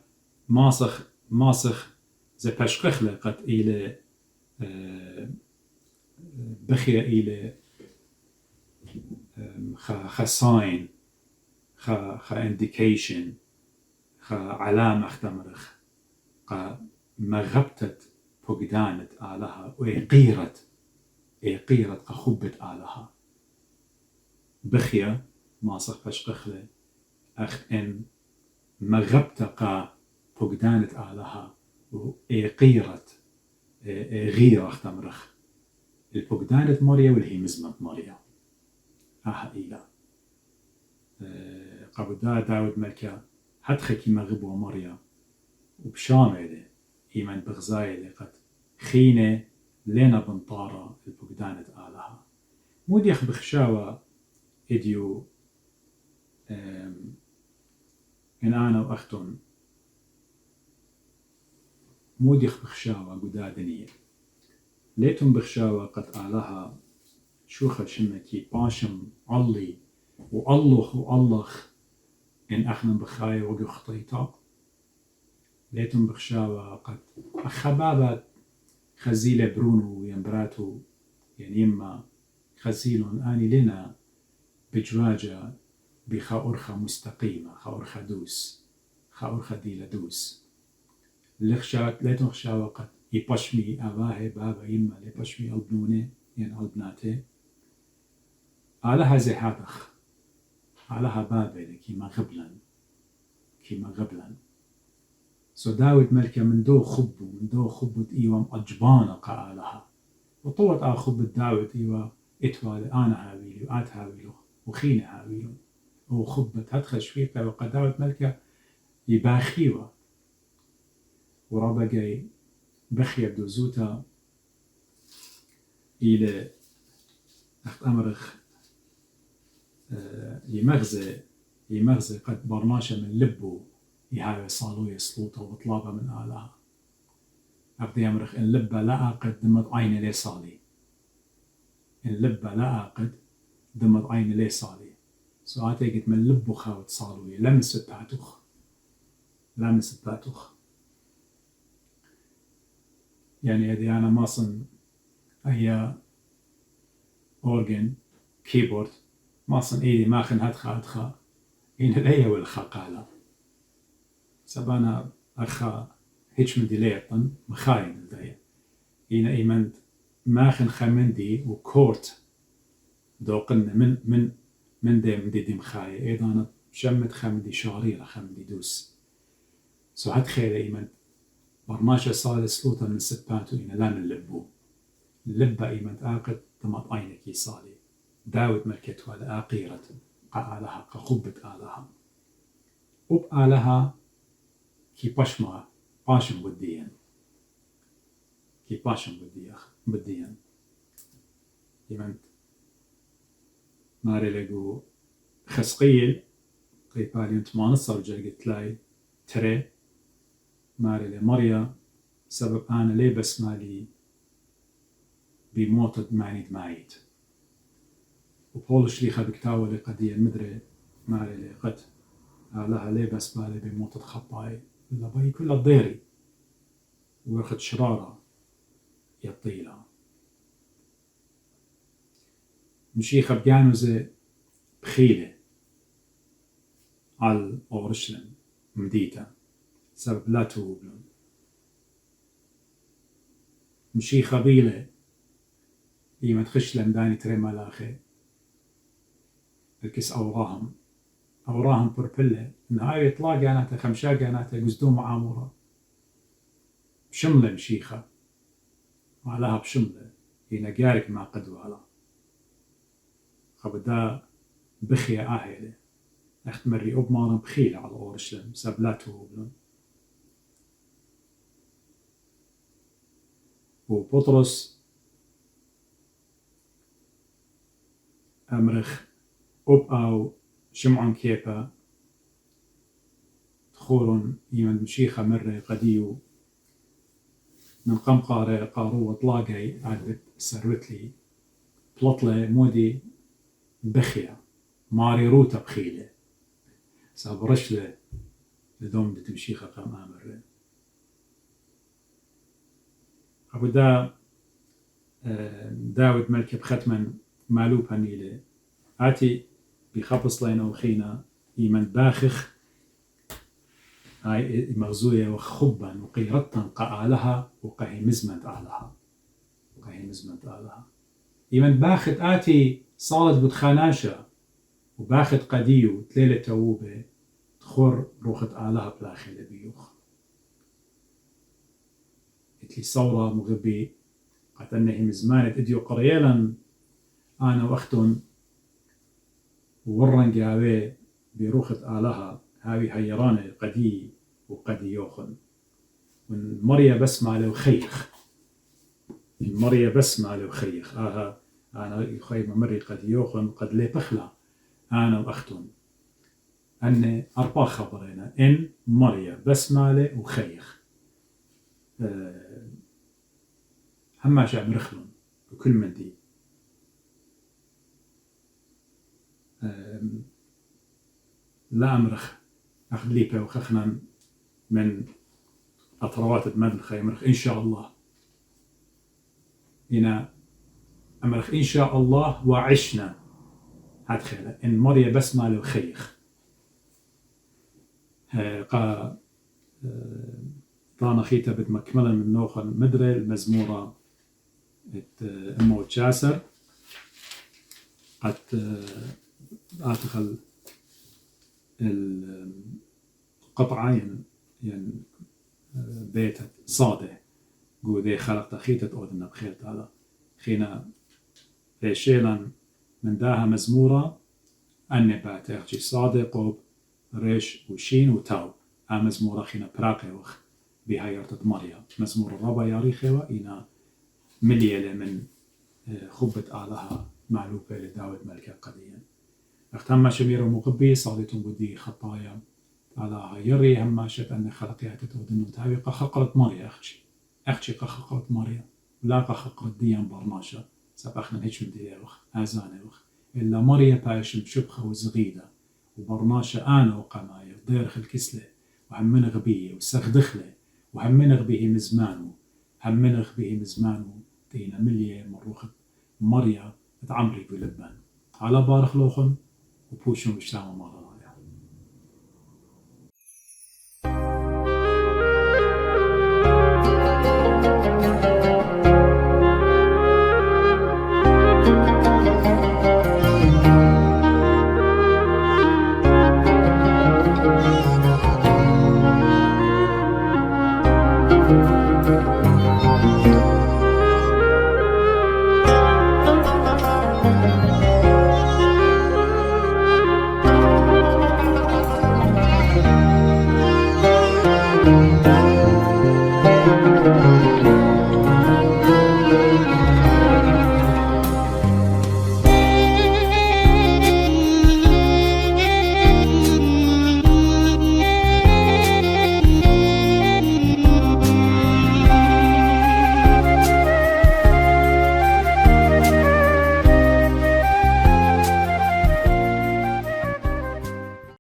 [SPEAKER 1] ماسخ زي باشقخلة قد إلى بخيا إلى خا ساين خا انديكيشن خا علامة اختمرخ قا مغبتت فقدانت آلها وإيقيرت قا خبت آلها بخيا ماسخ باشقخلة أخت إن مغبت قا فقدانت آلها وإيقيرت غيرة اختمرخ الفقدانت مريا والهي مزمت مريا إيلا قبل داود ملكة هدخكي مغبوة مريا وبشامله إيمان بغزاية قد خينة لنا بنطارة الفقدانت آلها مودي أخ بخشاوة إديو إن أنا وأختن مودي أخ بخشاوة قدادنية ليتم بخشاوة قد آلها شوخة شمكي باشم علي وألخ إن أخنا بخاية وقو خطيطة ليتم بخشاوة قد أخبابات خزيلة برونو ينبراتو يعني يما خزيلون آني لنا بجواجة بخاورخة مستقيمة خاورخة دوس خاورخة ديلا دوس ليتم بخشاوة قد يبشمي أباه بابا يما لبشمي ألبنوني يعني ألبناتي علىها زي هادخ علىها بابل كيما غبلا داود ملكة من دو خبو إيوام أجبانا قالها وطوت خبو داود إيوا إتوالي أنا هاويلو آت هاويلو وخين هاويلو أو خبت هدخل شويقة وقداوة ملكة يباخيوة وربقي بخية بدوزوتا إلى أخت أمرخ يمغزي قد برناشة من لبو يهاوي صالو يسلوطة وبطلابة من آلها أخذ يمرخ إن لبا لا قد دمت عيني لي صالي إن لبا لا قد دمت عيني لي صالي سؤاتي قلت من لبو خاوت صالوي لمست باتوخ يعني هذه أنا ماصن هي أورجن كيبورد ماصن إيدي ماخن هدخا إن ليا والخاقالة سبانا أخا هيش من ديليطن مخاين الداية إن إيمند ماخن خمندي وكورت دوقن من دي مخاي أيضا شمت خمدي شاريرة خمدي دوس سو هاد خير إيمند برناشة صار سلوطة من سباتو إن لا من لبا إيمند آقد تمط عينك يصالي داود ملكتها لآقيرة قالها كخبت آلها آلها كي باشم بديا يمنت ناري لقو خسقيل قيبالي انت ما نصر جلقت لاي تري ناري لمريا سبب أنا لي بس مالي بموتد معني دمايت وبولش لي خبكتاوة لقدية مدري مالي لي قد لها لي بس مالي بموتد خطاي إلا باي كل الضيري وياخد شرارة يطيلة مشيخة بجانوزة بخيلة على أورشلم مديتة سبب لا توبلون مشيخة بيلة إيما تخش لمداني تري ملاخي الكس أوراهم بربلة نهاية إطلاق جاناتا خمشا جاناتا قزدو معامورة بشملة مشيخة وعلاها بشملة هنا جارك ما قدوا على خبدا بخيا آهلة أختمري أبمارن بخيلة على أورشلم سبلاته بلون وبطرس أمرخ أو شمعون كيبا تخورن يمن مشيخة مرة قديو من قم قارو وطلاقي عدت سروتلي بلطلة مودي بخيا ماري روتا بخيلة سابرشلة لدوم بتمشيخة قام آمر أبو داود ملك بختما مالوب هنيلة آتي بخبص لين وخينا يمن باخخ هاي مغزوية وخبا وقيرتا قالها وقهي مزمت آلها يمن باخت آتي صالت بتخاناشة وباخت قديو تليلة تووبة تخور روخت آلها بلاخي لبيوخ اتلي صورة مغبي قتلنه مزمانة اديو قريلا أنا وأختن وورن جاوي بروخت آلها هاوي هيرانة قدي وقدي يوخن من مريا بسمع له خيخ أنا يخيم مري قد يوخن قد لي بخلا أنا وأختن أن أربع خبرنا إن مريا بسمع له وخيخ هما شعب رخلون بكل من دي لا أمرخ أخذ ليبا وخخنا من أطروات المدن خيمرخ إن شاء الله هنا أمرخ إن شاء الله وعشنا هاد خيلة إن مريا بسمة له خيخ طانا خيتا بتمكملا من نوخا مدري المزمورة أمو جاسر قد أدخل القطعة يعني بيت صاده قو ذي خلق تخيتة أودنا بخيلت هذا خينا شيلا من داها مزمورة النبات اخشي صادق ريش وشين وتاو مزمور أخينا براقيوخ بها يرتد مريا مزمور الربا ياريخيوا إنا مليلة من خبة آلها معلوبة لداود ملكة قديا اختم شمير مقبي صادتهم بدي خطايا آلها يري هماشت أن خلقها تتودن تاوي قخقرت مريا أخشي قخقرت مريا لا قخقرت ديان برناشا سبخنا هيش من ديوخ آزانوخ إلا مريا باشم شبخة وزغيدة وبرناشا أنا وقمايا ضيرخ الكسلة وهمنغ بيه وسخدخله وهمنغ به مزمانه همنغ به مزمانه تينا مليه مروخة مريا تعمري بلبان على بارخ لوخن وبوشم بشتاو مرة